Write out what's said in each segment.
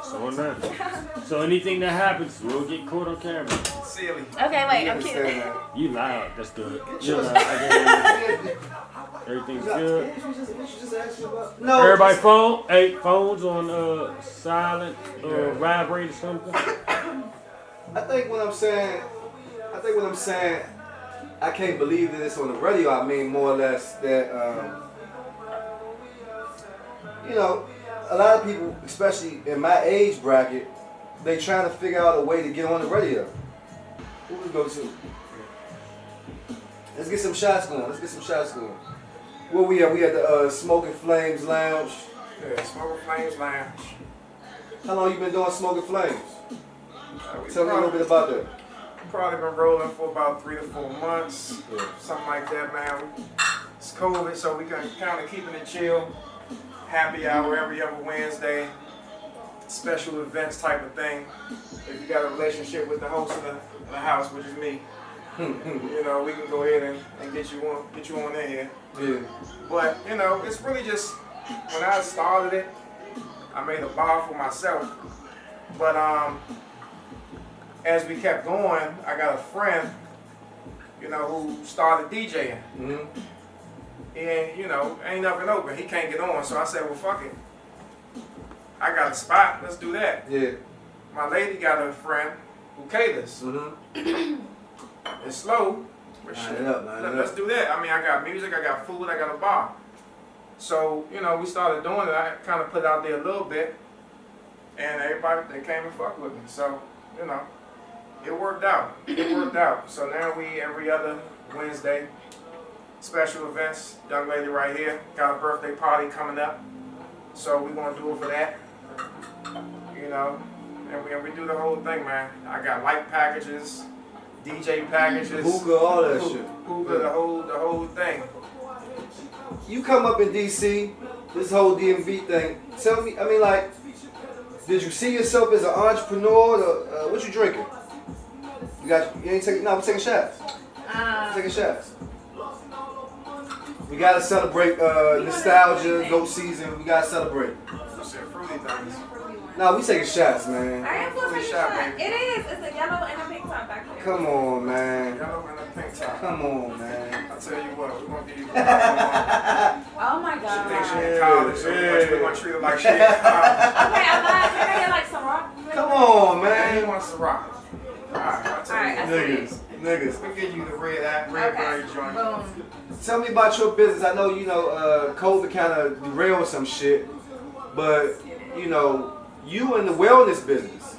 So nothing. So anything that happens will get caught on camera. Silly. Okay, wait, I'm kidding. You loud. That's good. You're loud. I can hear you. Everything's good. No. Everybody phones on silent or vibrate or something. I think what I'm saying, I can't believe that it's on the radio. I mean, more or less that, you know, a lot of people, especially in my age bracket, they trying to figure out a way to get on the radio. Who we go to? Let's get some shots going. Where we at? We at the Smoking Flames Lounge. Yeah, Smoking Flames Lounge. How long you been doing Smoking Flames? Tell me a little bit about that. Probably been rolling for about 3 to 4 months, Yeah. something like that, man. It's COVID, so we can kind of keeping it chill. Happy hour every other Wednesday. Special events type of thing. If you got a relationship with the host of the house, which is me, you know, we can go ahead and get you on in here. Yeah. But you know, it's really just when I started it, I made a bar for myself. But as we kept going, I got a friend, you know, who started DJing. Mm-hmm. And, you know, ain't nothing open. He can't get on. So I said, well, fuck it. I got a spot. Let's do that. Yeah. My lady got a friend who caters. Mm-hmm. It's slow. But Line shit, it up, line it let's up. do that. I mean, I got music, I got food, I got a bar. So, you know, we started doing it. I kind of put it out there a little bit. And everybody, they came and fucked with me. So, you know, it worked out. It worked out. So now we, every other Wednesday, special events. Young lady right here got a birthday party coming up. So we're going to do it for that. You know, and we do the whole thing, man. I got light packages, DJ packages. Hookah, all that shit. Hookah, the whole thing. You come up in DC, this whole DMV thing. Tell me, I mean, like, did you see yourself as an entrepreneur? Or, what you drinking? You ain't taking. No, we're taking shots. Taking shots. We gotta celebrate nostalgia, goat season. We gotta celebrate. You said fruity things. No, we taking shots, man. I am supposed to take a Shot, shot. baby. It is. It's a yellow and a pink top back there. Come on, man. Yellow and a pink top. Come on, man. I tell you what, we're gonna give you. She Oh my god. thinks she Okay, in college, so we're gonna treat her like she in college. I'm not. Can I get like some rock? Come on, Man, he man. wants to rock. Alright, I'll tell Alright, you. I see. Niggas. We'll give you the red joint. Boom. Tell me about your business. I know, you know, COVID kind of derailed some shit, but, you know, you in the wellness business,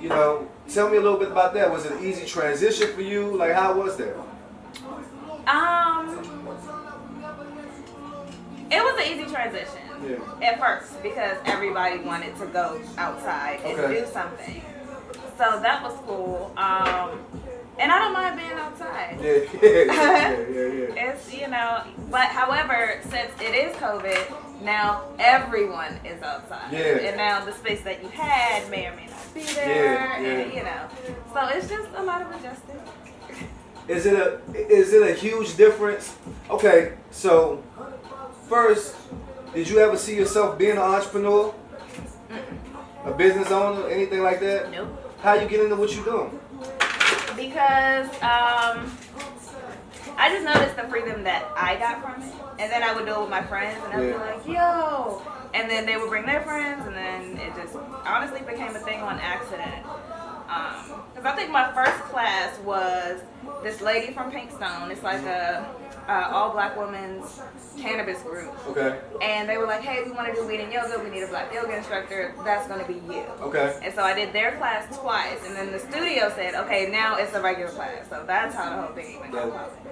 you know, tell me a little bit about that. Was it an easy transition for you? Like, how was that? It was an easy transition Yeah. at first because everybody wanted to go outside and Okay. do something. So that was cool. And I don't mind being outside. Yeah. It's, you know, but however, since it is COVID, now everyone is outside. Yeah. And now the space that you had may or may not be there. Yeah, yeah. And, you know, so it's just a lot of adjusting. Is it a huge difference? Okay, so first, did you ever see yourself being an entrepreneur? A business owner, anything like that? Nope. How you get into what you're doing? Because I just noticed the freedom that I got from it. And then I would do it with my friends and I'd be like, yo. And then they would bring their friends and then it just honestly became a thing on accident. Because I think my first class was this lady from Pinkstone. It's like a all black women's cannabis group. Okay. And they were like, hey, we want to do weed and yoga. We need a black yoga instructor. That's going to be you. Okay. And so I did their class twice. And then the studio said, okay, now it's a regular class. So that's how the whole thing even got popping.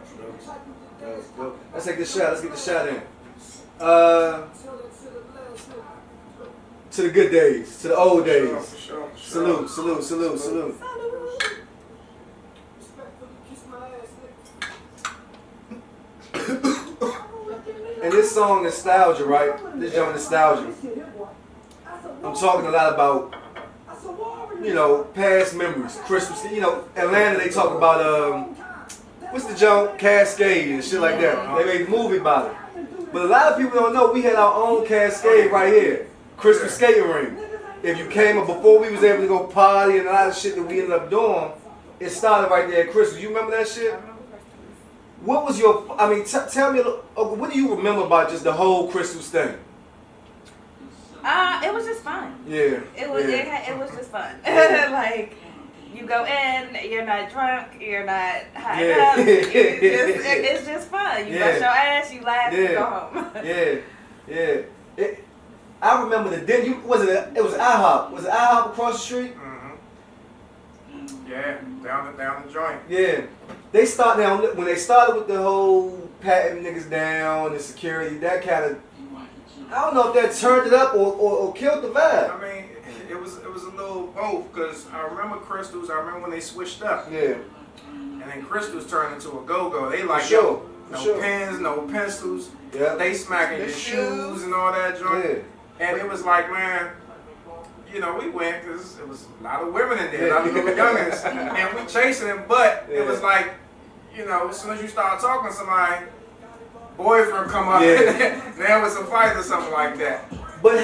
Let's take this shot. Let's get the shot in. To the good days. To the old days. For sure. Salute, salute, salute, salute. And this song, Nostalgia, right? This joint, Nostalgia. I'm talking a lot about, you know, past memories. Christmas, you know, Atlanta, they talk about, what's the joint? Cascade and shit like that. They made a movie about it. But a lot of people don't know we had our own Cascade right here. Christmas skating ring. if you came up before we was able to go party and a lot of shit that we ended up doing, it started right there at Crystal. You remember that shit? What was your, I mean, tell me, what do you remember about just the whole Crystal's thing? It was just fun. Yeah. It was just fun. Like, you go in, you're not drunk, you're not high up. It's just fun. You brush your ass, you laugh, you go home. I remember the dinner. It was IHOP. Was it IHOP across the street? Mm-hmm. Yeah, down the joint. Yeah. They start now when they started with the whole patting niggas down and security. That kind of, I don't know if that turned it up or killed the vibe. I mean, it was a little both because I remember Crystals. I remember when they switched up. Yeah. And then Crystals turned into a go-go. They like no pens, no pencils. Yeah. They smacking your shoes and all that joint. Yeah. And it was like, man, you know, we went because it was a lot of women in there, a lot of little youngins, and we chasing them. But it was like, you know, as soon as you start talking to somebody, boyfriend come up, and there was a fight or something like that. But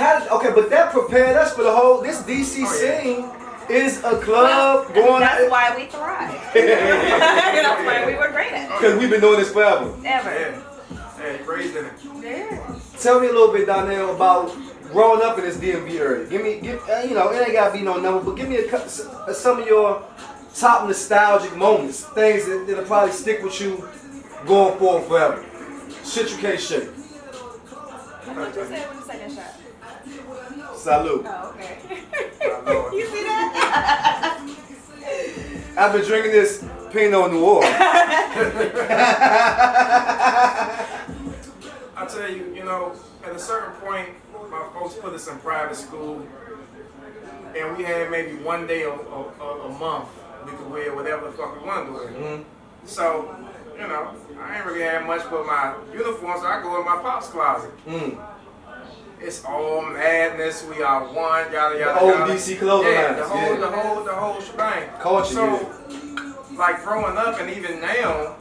but that prepared us for the whole, this DC scene is a club going. That's why we thrive. That's why we were great at it. Because we've been doing this forever. Ever. Yeah, raised in it. Yeah. Tell me a little bit, Donnell, about growing up in this DMV area. Give you know, it ain't gotta be no number, but give me some of your top nostalgic moments, things that'll probably stick with you going forward forever. Shit you can't shake. What you say with the second shot? Salute. Oh, okay. Lord. You see that? I've been drinking this Pinot Noir. I tell you, you know, at a certain point, my folks put us in private school, and we had maybe one day a month we could wear whatever the fuck we wanted to wear. Mm-hmm. So, you know, I ain't really had much but my uniform, so I go in my pop's closet. Mm. It's all madness. We are one. Yada yada. The old yada. DC clothing lines. The whole shebang. Culture. So, like growing up and even now,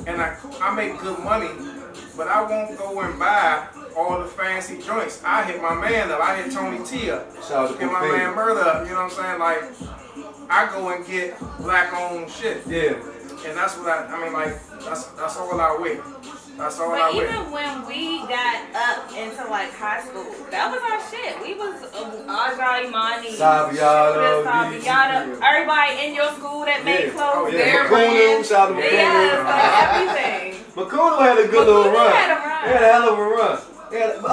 and I make good money, but I won't go and buy all the fancy joints. I hit my man up. I hit Tony T up. Shout out to Hit my man Murder up. You know what I'm saying? Like, I go and get black owned shit. Yeah. And that's what I mean. Like, that's all I wear. That's all I But wear. even when we got up into like high school, that was our shit. We was Aja Imani, Saviano, everybody in your school that made clothes, their Makuno, shout out to yes, like everything. Makuno had a good little run. Had a run. He had a hell of a run.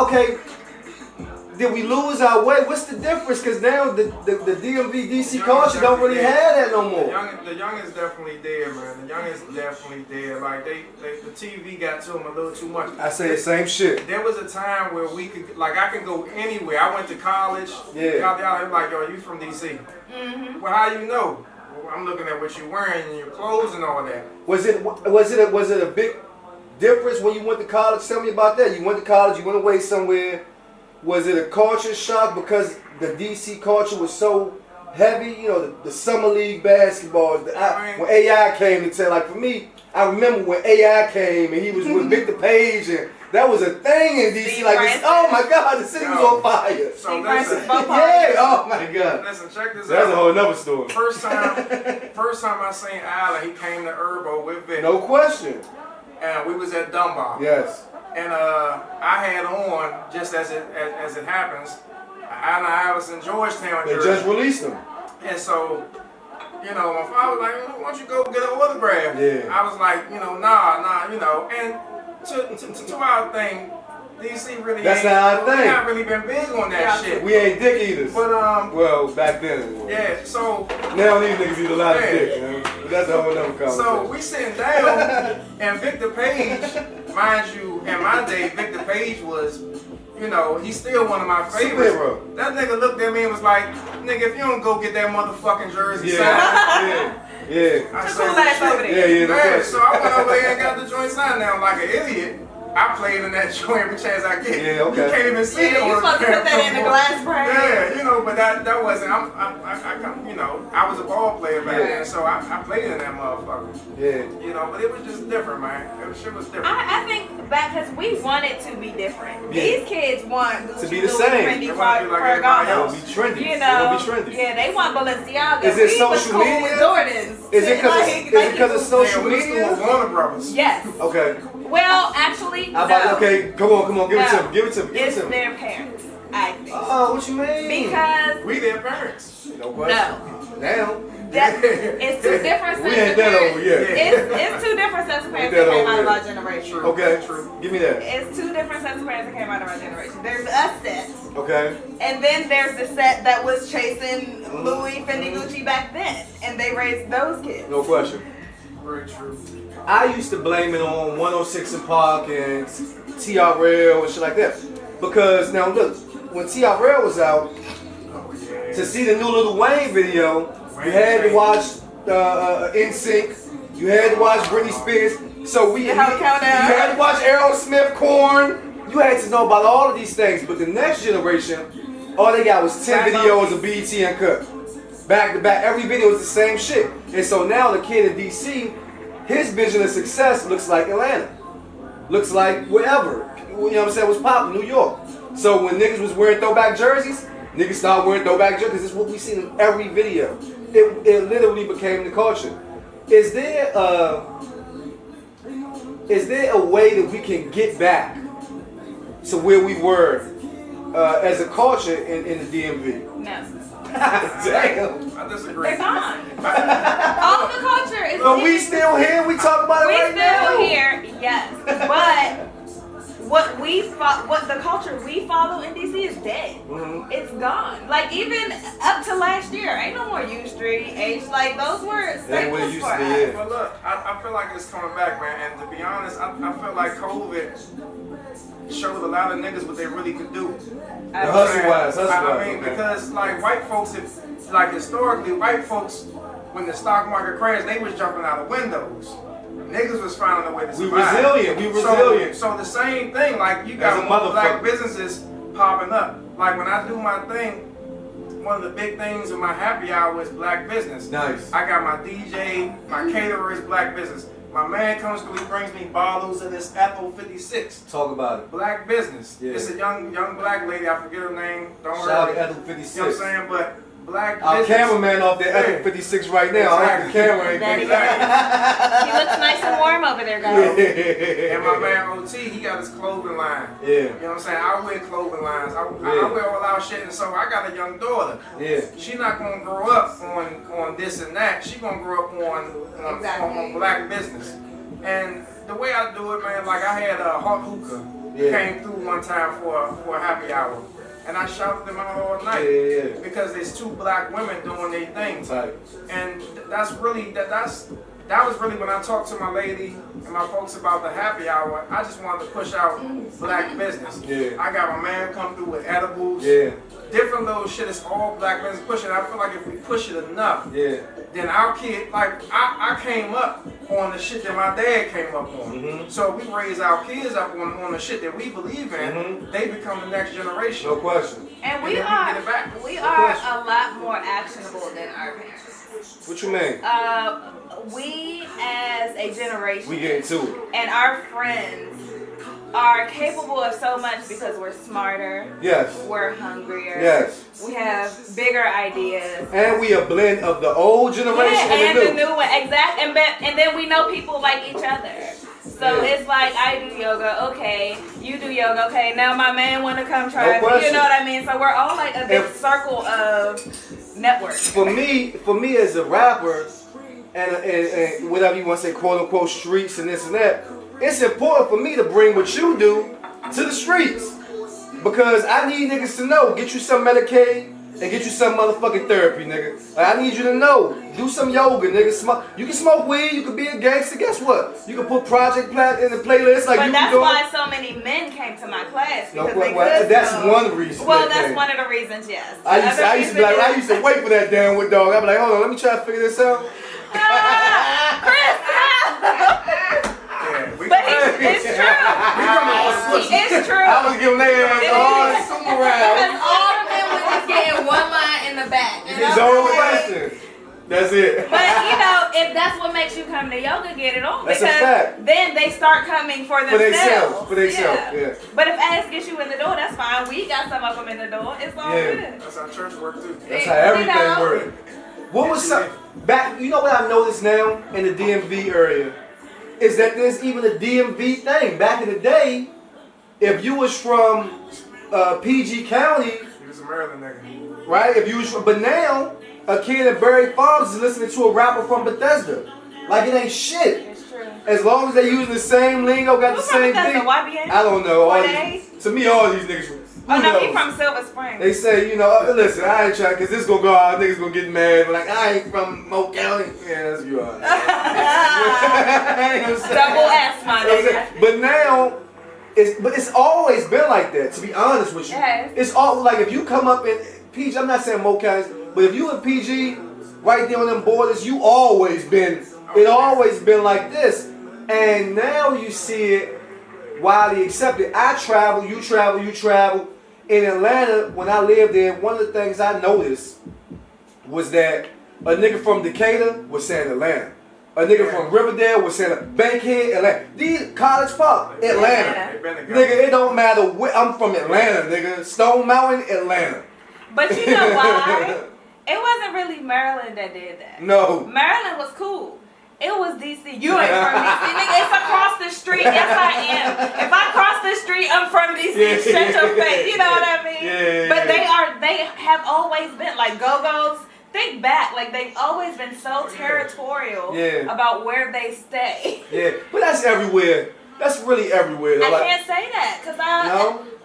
Okay, did we lose our way? What's the difference? Because now the DMV DC culture don't really have that no more. The young is definitely there, man. The young is definitely there. Like the TV got to them a little too much. I say the same shit. There was a time where we could, like, I can go anywhere. I went to college. Yeah. Y'all like, yo, you from DC? Mm-hmm. Well, how you know? Well, I'm looking at what you're wearing and your clothes and all that. Was it a big difference when you went to college? Tell me about that. You went to college. You went away somewhere. Was it a culture shock because the DC culture was so heavy? You know, the summer league basketball. When AI came to tell, like for me, I remember when AI came and he was with Victor Page, and that was a thing in DC. Like, oh my God, the city was on fire. So listen, yeah, oh my God. Listen, check this out. That's a whole nother story. First time I seen Allen, he came to Herbo with Vic. No question. And we was at Dunbar. Yes. And I had on, just as it happens, Allen Iverson Georgetown They jersey. just released them. And so, you know, my father was like, why don't you go get an autograph? Yeah. I was like, you know, nah, you know. And to our thing, DC really That's not our thing. We not really been big on that shit. We ain't dick eaters. But well, back then. yeah, so Now these niggas eat a lot of dick, man. But that's a whole nother conversation. So we sitting down, and Victor Page, mind you, in my day, Victor Page was, you know, he's still one of my favorites. Superhero. That nigga looked at me and was like, nigga, if you don't go get that motherfucking jersey signed. Yeah. I Just said, pull that over there. Yeah, no man, question. so I went over there and got the joint signed now like an idiot. I played in that joint every chance I get. Yeah, okay. You can't even see it. Yeah, you supposed to put that in the glass frame. Yeah, you know, but that wasn't. You know, I was a ball player back then, so I played in that motherfucker. Yeah. You know, but it was just different, man. Shit was different. I think back because we want it to be different. Yeah. These kids want Gucci, To be the Louis, same. Fendi, They want to be like everybody Ferragamo. else. It'll be trendy. You It'll know, be trendy. yeah, they want Balenciaga. Is it We was social cool media? with Jordans. Is it because of social Yeah, we was media? cool with Warner Brothers. Yes. Okay. Well, actually, How about, no. okay, come on, give it to No. me, give it to me, give it It's to me. their parents, I think. Oh, what you mean? Because We their parents. No question. no, Now. it's two different We sets had of that parents. over, yeah. It's two different sets of parents that that came over, out of yeah. our generation. Okay, True. give me that. It's two different sets of parents that came out of our generation. There's us set, Okay. and then there's the set that was chasing Louis, Fendi, Gucci back then, and they raised those kids. No question. Very true. I used to blame it on 106 in Park and TRL and shit like that. Because now look, when TRL was out, Oh yeah. to see the new Lil Wayne video, you had to watch NSYNC, you had to watch Britney Spears. So we The whole countdown. you had to watch Aerosmith, Korn. You had to know about all of these things. But the next generation, all they got was 10 videos of BET Uncut. Back to back, every video was the same shit. And so now the kid in DC, his vision of success looks like Atlanta. Looks like wherever. You know what I'm saying? Was popping, New York. So when niggas was wearing throwback jerseys, niggas started wearing throwback jerseys because this is what we seen in every video. It literally became the culture. Is there a way that we can get back to where we were as a culture in the DMV? No, Damn. I disagree. they're gone. All the culture is. But we still here. We talk about it We right now. still here, yes, but what the culture we follow in DC is dead. Mhm. It's gone. Like even up to last year, ain't no more U Street, H. Like those were That ain't what it staples used for to be, us. yeah. But look, I feel like it's coming back, man. And to be honest, I feel like COVID showed a lot of niggas what they really could do. The hustle-wise, I mean, okay. because like white folks, historically, white folks, when the stock market crashed, they was jumping out of windows. Niggas was finding a way to We survive. resilient. We resilient. So the same thing, like you As got a more black motherfucker. businesses popping up. Like when I do my thing, one of the big things in my happy hour is black business. Nice. I got my DJ, my caterer is black business. My man comes through, he brings me bottles of this Ethel 56. Talk about it. Black business. Yeah. It's a young black lady, I forget her name. Don't Shout out worry. to Ethel You know what I'm 56. saying? But black Our business. cameraman off there, Ethel Yeah. 56 right now. I hope the Exactly. camera ain't Daddy. Exactly. He looks nice and warm over there, guys. And my man OT, he got his clothing line. Yeah. You know what I'm saying? I wear clothing lines. I wear all our shit, and so I got a young daughter. Yeah. She not gonna grow up on this and that. She gonna grow up on black business. And the way I do it, man, like I had a hot hookah came through one time for a happy hour, and I shouted them out all night Yeah. because there's two black women doing their thing. Tight. And that's really that was really when I talked to my lady and my folks about the happy hour. I just wanted to push out black business. Yeah. I got my man come through with edibles. Yeah. Different little shit. It's all black business pushing. I feel like if we push it enough, Yeah. then our kid, like I came up on the shit that my dad came up on. Mhm. So we raise our kids up on the shit that we believe in. Mhm. They become the next generation. No question. And And we then we are get it back. we are a lot more actionable than our parents. What you mean? We as a generation We get into it. and our friends are capable of so much because we're smarter, Yes. we're hungrier, Yes. we have bigger ideas. And we a blend of the old generation Yeah, and and the the new. new one, exact, and then we know people like each other. So Yeah. it's like I do yoga, okay. You do yoga, okay. Now my man want to come try. No it. You question. know what I mean? So we're all like a big If- circle of networks. For me as a rapper, and whatever you want to say, quote unquote streets and this and that, it's important for me to bring what you do to the streets. Because I need niggas to know, get you some Medicaid and get you some motherfucking therapy, nigga. Like, I need you to know, do some yoga, nigga. You can smoke weed, you can be a gangster. Guess what? You can put Project Plat in the playlist like But you that's do. why so many men came to my class No, because they well, could that's smoke. one reason. Well, that that's came. one of the reasons, yes. I used Other to be like, reason I used to wait for that downward dog. I'd be like, hold on, let me try to figure this out. Chris, Yeah, we but come it's true. we come to It's true. I was giving their ass all sumo Because round. all of them were just getting one line in the back. And It's I'm all like, question. That's it. but you know, if that's what makes you come to yoga, get it on. That's a because fact. then they start coming for themselves. For themselves, yeah. But if ass gets you in the door, that's fine. We got some of them in the door. It's all good. That's how church work too. That's how everything You know? works. What was some back? You know what I noticed now in the DMV area is that there's even a DMV thing. Back in the day, if you was from PG County, He was a Maryland nigga. right? If you was from, but now a kid at Berry Farms is listening to a rapper from Bethesda. Like it ain't shit. It's true. As long as they using the same lingo, got the Who's from same Bethesda? thing. YBN? I don't know. All 4 these, days? to me, all these niggas. Oh who no, he knows? from Silver Spring. They say, you know, listen, I ain't trying, because this gonna go out, niggas gonna get mad, but like, I ain't from Moe County. Yeah, that's you are. Double S, my nigga. But now, it's always been like that, to be honest with you. Yes. It's all, like, if you come up in PG, I'm not saying Moe County, but if you in PG, right there on them borders, you always been, it always been like this. And now you see it widely accepted. I travel, you travel, you travel. In Atlanta, when I lived there, one of the things I noticed was that a nigga from Decatur was saying Atlanta. A nigga from Riverdale was saying Bankhead, Atlanta. These College Park, Atlanta. They been together. Nigga, it don't matter where I'm from Atlanta, nigga. Stone Mountain, Atlanta. But you know why? It wasn't really Maryland that did that. No. Maryland was cool. It was DC. You ain't from DC. Nigga, it's across the street. Yes, I am. If I cross the street, I'm from DC. Shut your face. You know what I mean? Yeah. But they have always been like Go-Go's. Think back, like they've always been so territorial about where they stay. Yeah, but that's everywhere. That's really everywhere. I Like, can't say that because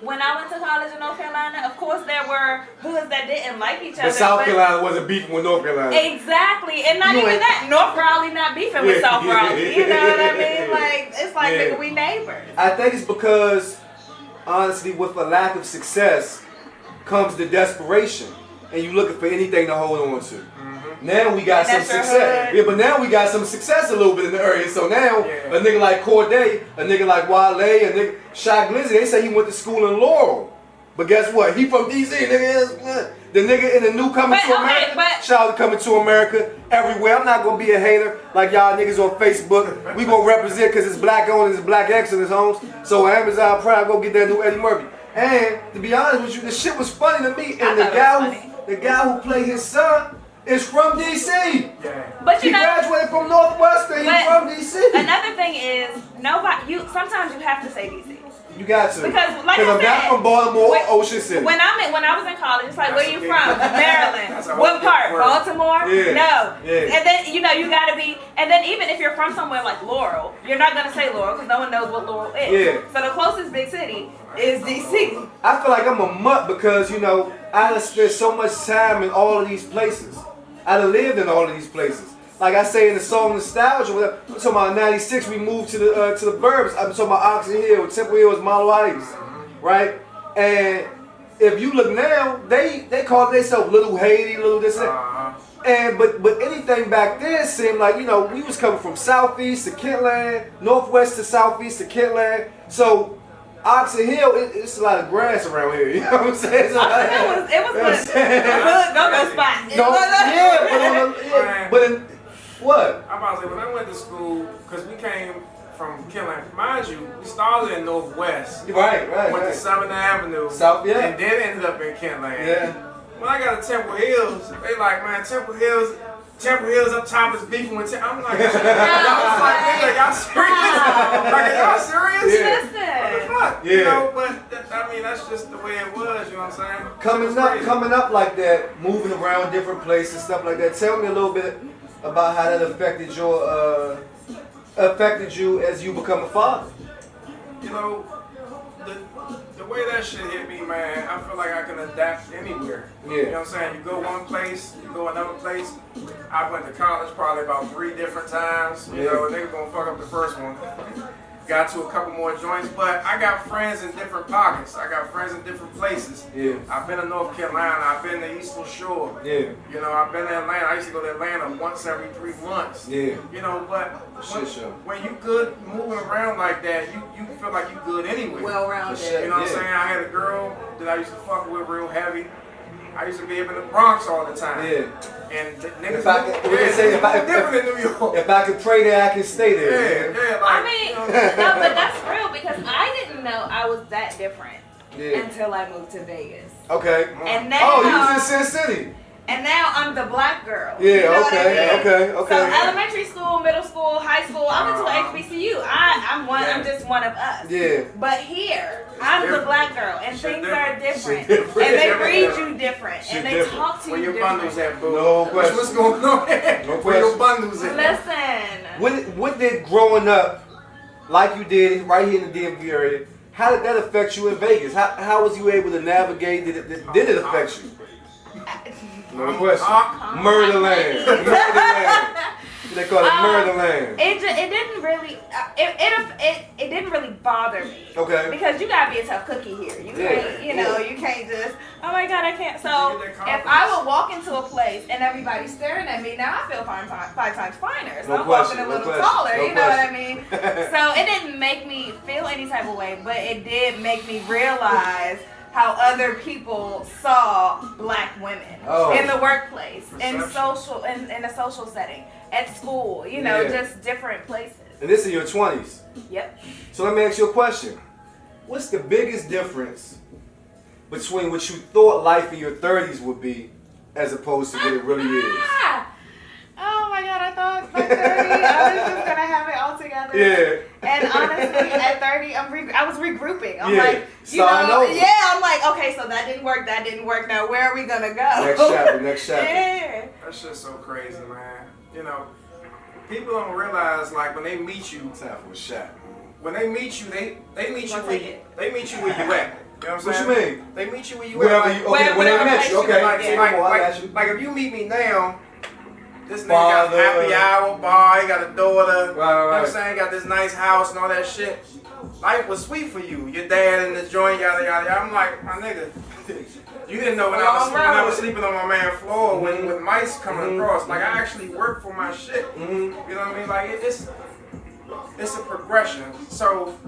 when I went to college in North Carolina, of course there were hoods that didn't like each other. but South Carolina wasn't beefing with North Carolina. Exactly, and not You even ain't- that. North Raleigh not beefing with South Yeah. Raleigh. You know what I mean? Like it's like nigga, we neighbors. I think it's because, honestly, with a lack of success comes the desperation, and you looking for anything to hold on to. Now we got And some that's your success. hood. Yeah, but now we got some success a little bit in the area. So now a nigga like Corday, a nigga like Wale, a nigga Shy Glizzy, they say he went to school in Laurel. But guess what? He from DC, nigga. The nigga in the new Coming to America. Shout out to Coming to America everywhere. I'm not gonna be a hater like y'all niggas on Facebook. We gonna represent because it's black owned and it's black excellence, homes. So Amazon Prime, go get that new Eddie Murphy. And to be honest with you, the shit was funny to me. And the guy who played his son is from DC. But He graduated from Northwestern. He's from DC. Another thing is sometimes you have to say DC. You got to. Because like I I'm said, not from Baltimore, Ocean City. When I was in college, it's like, where you from? Maryland. What part? Baltimore? Yeah. No. Yeah. And then you gotta be. And then even if you're from somewhere like Laurel, you're not gonna say Laurel because no one knows what Laurel is. Yeah. So the closest big city is DC. I feel like I'm a mutt because, I done spent so much time in all of these places. I done lived in all of these places. Like I say in the song Nostalgia, whatever, I'm talking about 96, we moved to the burbs. I'm talking about Oxon Hill, Temple Hill is Model Heights, right? And if you look now, they call themselves Little Haiti, Little this and that. And but anything back then seemed like, we was coming from southeast to Kentland, northwest to southeast to Kentland. So Oxon Hill, it's a lot of grass around here. You know what I'm saying? So It was a good go-go spot. What? I'm about to say, when I went to school, because we came from Kentland, mind you, we started in Northwest. Right. Went to 7th Avenue. South, yeah. And then ended up in Kentland. Yeah. When I got to Temple Hills, they like, man, Temple Hills up top is beefing with I'm like, y'all serious? Like, y'all serious? Listen. What the fuck? Yeah. But that's just the way it was, you know what I'm saying? Coming up like that, moving around different places, stuff like that. Tell me a little bit about how that affected you as you become a father. The way that shit hit me, man, I feel like I can adapt anywhere. Yeah. You know what I'm saying? You go one place, you go another place. I went to college probably about 3 different times. You know, a nigga gonna fuck up the first one. got to a couple more joints, but I got friends in different pockets. I got friends in different places. Yeah. I've been to North Carolina. I've been to Eastern Shore. Yeah. You know, I've been to Atlanta. I used to go to Atlanta once every 3 months. Yeah. You know, but when you good moving around like that, you feel like you good anyway. Well-rounded. You know what I'm saying? I had a girl that I used to fuck with real heavy. I used to be up in the Bronx all the time. Yeah. And niggas, different in New York. If I could pray there, I can stay there. Yeah, like, I mean, no, but that's real because I didn't know I was that different until I moved to Vegas. Okay. And now, oh, you was in Sin City. And now I'm the black girl. Yeah, you know okay, what I mean? okay. So elementary school, middle school, high school, I went to HBCU. I'm just one of us. Yeah. But here, I'm the black girl, and things are different. different. And they read you different, and they different. talk to Where you your different. bundles at, boo? No question. What's going on here? No Where your question. bundles at? Listen. What did growing up, like you did right here in the DMV area, how did that affect you in Vegas? How was you able to navigate? Did it affect you? No question. Murderland. Murderland. They call it Murderland. It didn't really it didn't really bother me. Okay. Because you gotta be a tough cookie here. You can't you can't just oh my god I can't. So if I would walk into a place and everybody's staring at me, now I feel five times finer. So I'm walking a little taller. You know what I mean? So it didn't make me feel any type of way, but it did make me realize how other people saw black women in the workplace, in a social setting, at school, just different places. And this is your 20s. Yep. So let me ask you a question. What's the biggest difference between what you thought life in your 30s would be as opposed to what it really is? Oh my god, I thought by 30 I was just gonna have it all together. Yeah. And honestly, at 30, I was regrouping. I'm over. I'm like, okay, so that didn't work. Now where are we gonna go? Next chapter. Yeah. That shit's so crazy, man. You know, people don't realize like when they meet you, Time for a shot. when they meet you, they meet you where you at. You know what I'm saying? What you mean? They meet you where you Wherever at. you, okay, when they met you, okay. Like if you meet me now, this nigga got a happy hour bar, he got a daughter, you know what I'm saying? Got this nice house and all that shit. Life was sweet for you. Your dad in the joint, yada yada yada. I'm like, my nigga, you didn't know when I was sleeping on my man's floor with mice coming across. Like I actually worked for my shit. You know what I mean? Like it's a progression. So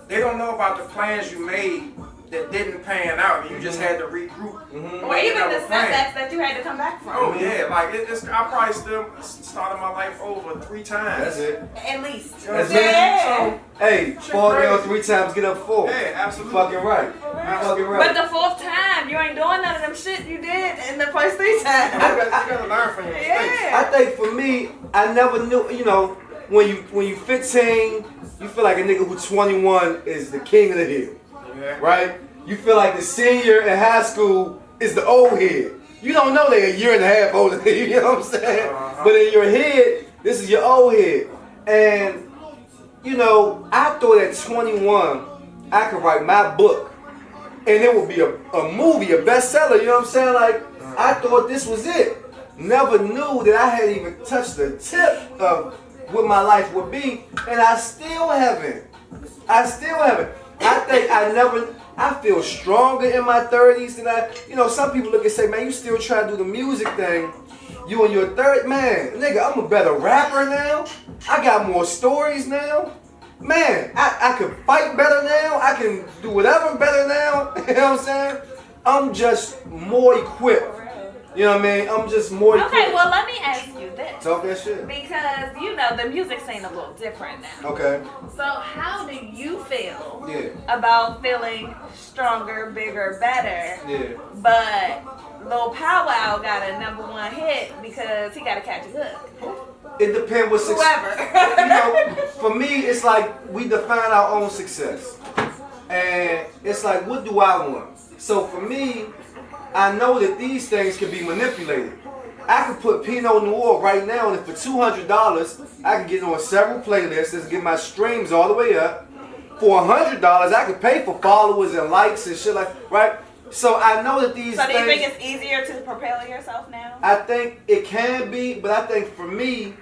they don't know about the plans you made that didn't pan out, and you just had to regroup. Or even the setbacks that you had to come back from. Oh yeah, like I probably still started my life over 3 times. That's it. At least. That's it. Hey, fall down 3 times, get up 4. Yeah, absolutely. You fucking right. But the 4th time, you ain't doing none of them shit you did in the first 3 times. You gotta learn from your mistakes. I think for me, I never knew, when you 15, you feel like a nigga who 21 is the king of the hill. Yeah. Right? You feel like the senior in high school is the old head. You don't know they're a year and a half older than you, know what I'm saying? But in your head, this is your old head. And, I thought at 21, I could write my book. And it would be a movie, a bestseller, you know what I'm saying? Like, I thought this was it. Never knew that I hadn't even touched the tip of what my life would be. And I still haven't. I feel stronger in my 30s than some people look and say, man, you still try to do the music thing. You in your third, man, nigga, I'm a better rapper now. I got more stories now. Man, I can fight better now. I can do whatever better now. You know what I'm saying? I'm just more equipped. You know what I mean? I'm just more equipped. Okay, well, let me ask you this. Talk that shit. Because, the music scene a little different now. Okay. So how do you feel about feeling stronger, bigger, better? Yeah. But Lil Pow Wow got a #1 hit because he got to catch a hook. It depends what success. Whoever. For me, it's like we define our own success. And it's like, what do I want? So for me, I know that these things can be manipulated. I could put Pinot Noir right now, and for $200, I can get on several playlists and get my streams all the way up. For $100, I could pay for followers and likes and shit right? So I know that these things... So do you think it's easier to propel yourself now? I think it can be, but I think for me,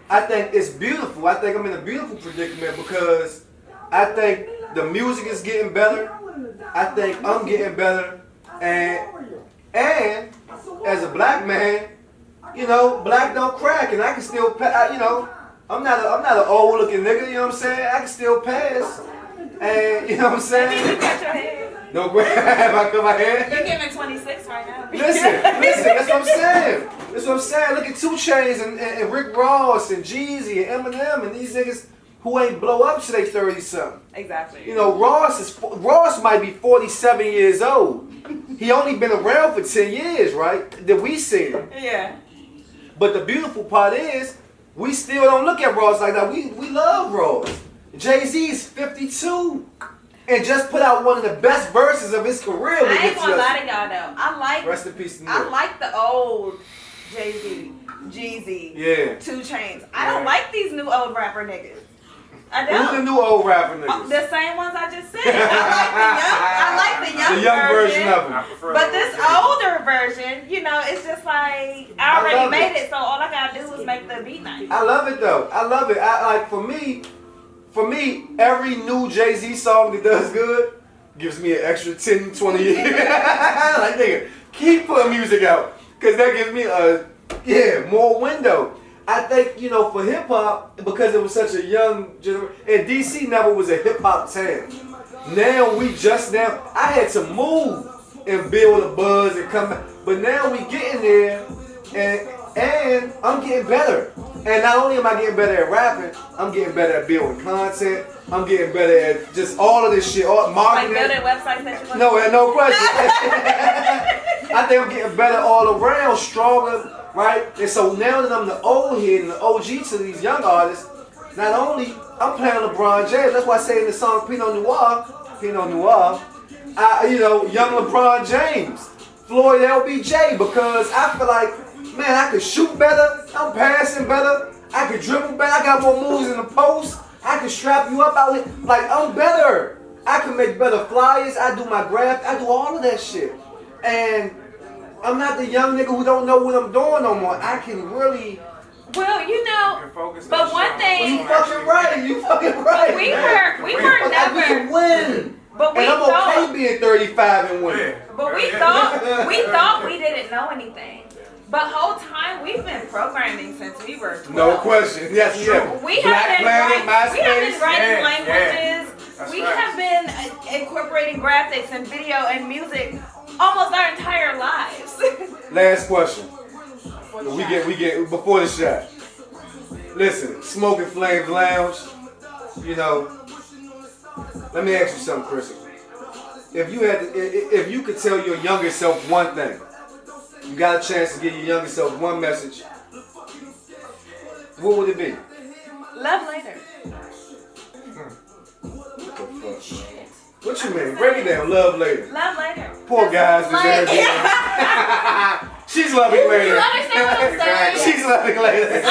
I think it's beautiful. I think I'm in a beautiful predicament because I think the music is getting better. I think I'm getting better, and as a black man, you know, black don't crack, and I can still, you know, I'm not an old looking nigga. You know what I'm saying? I can still pass, and you know what I'm saying? You cut your hair. No, have I cut my hair? You're giving 26 right now. Listen, that's what I'm saying. That's what I'm saying. Look at 2 Chainz and Rick Ross and Jeezy and Eminem and these niggas who ain't blow up till they 30-something. Exactly. You know, Ross might be 47 years old. He only been around for 10 years, right? That we seen him. Yeah. But the beautiful part is, we still don't look at Ross like that. We love Ross. Jay-Z's 52. And just put out one of the best verses of his career. I ain't gonna lie to y'all though. I like. Rest in peace. I like the old Jay-Z, Jeezy, yeah, 2 Chainz. I don't like these new old rapper niggas. I don't. Who's the new old rapper niggas? The same ones I just said. I like the young version of them. But this older version, you know, it's just like I already made it, so all I gotta do is make the beat nice. I love it though. I love it. I like for me, every new Jay-Z song that does good gives me an extra 10, 20 years. Like, nigga, keep putting music out. Because that gives me more window. I think, you know, for hip-hop, because it was such a young generation, and DC never was a hip-hop town. Now, I had to move and build a buzz and come back. But now we getting there, and I'm getting better. And not only am I getting better at rapping, I'm getting better at building content. I'm getting better at just all of this shit, all marketing. Like building websites that you want. No question. I think I'm getting better all around, stronger, right? And so now that I'm the old head and the OG to these young artists, not only I'm playing LeBron James. That's why I say in the song Pinot Noir, you know, young LeBron James, Floyd LBJ, because I feel like, man, I could shoot better. I'm passing better. I could dribble better. I got more moves in the post. I can strap you up out here. Like, I'm better. I can make better flyers. I do my graph. I do all of that shit. And I'm not the young nigga who don't know what I'm doing no more. I can really... Well, you know, but one thing... You fucking right. We were never... We can win. But we and I'm okay being 35 and winning. But we thought we didn't know anything. But whole time we've been programming since we were 12. No question. Yes, yeah. We have been writing languages. We have been incorporating graphics and video and music almost our entire lives. Last question. We get before the shot. Listen, Smoking Flames Lounge. You know, let me ask you something, Chris. If you could tell your younger self one thing, you got a chance to give your younger self one message, what would it be? Love later. What the fuck? What you mean? Break it down. Love later. Love later. Poor guys. She's loving later. You understand what I'm saying? She's loving later.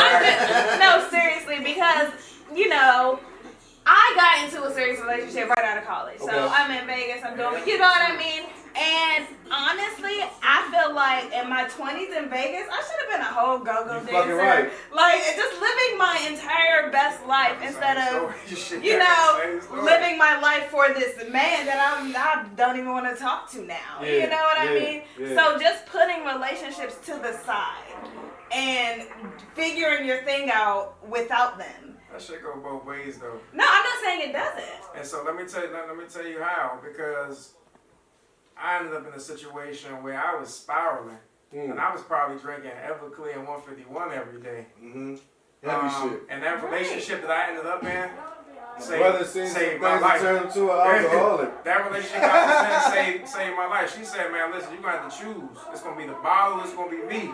No, seriously, because, you know, I got into a serious relationship right out of college. So I'm in Vegas, I'm doing, you know what I mean? And honestly, I feel like in my 20s in Vegas, I should have been a whole go-go dancer. Right. Like, just living my entire best life instead of, you know, living my life for this man that I don't even want to talk to now. Yeah, you know what I mean? Yeah. So just putting relationships to the side and figuring your thing out without them. That shit go both ways though. No, I'm not saying it doesn't. And so let me tell you how, because I ended up in a situation where I was spiraling, and I was probably drinking Everclear and 151 every day. Heavy shit. And that relationship that I ended up in saved my life. Turned into an alcoholic. That relationship I was in saved my life. She said, "Man, listen, you're gonna have to choose. It's gonna be the bottle. It's gonna be me."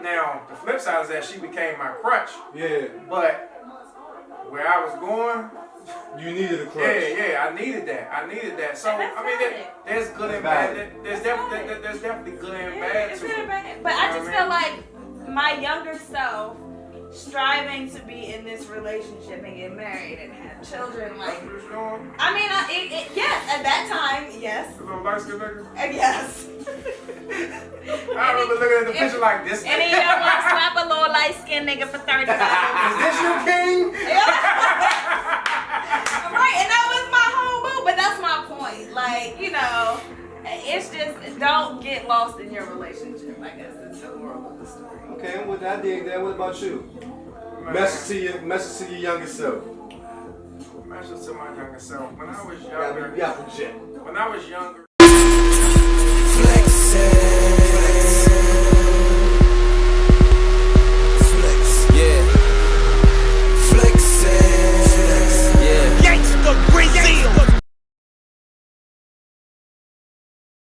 Now the flip side is that she became my crutch. Yeah. But where I was going, you needed a crutch. Yeah, I needed that. So I mean, there's good and bad. There's definitely good and bad to it. But I just feel like my younger self striving to be in this relationship and get married and have children. Like, I mean, yes, at that time, yes. A little light skinned nigga. Yes. I remember looking at the picture like this. And he don't want to slap a little light skinned nigga for $30. Is this your king? Right, and don't get lost in your relationship. I guess is the moral of the story. Okay, I'm with that. I dig that. What about you? Message to your younger self. Message to my younger self. When I was You younger. got project. When I was younger. Flexing.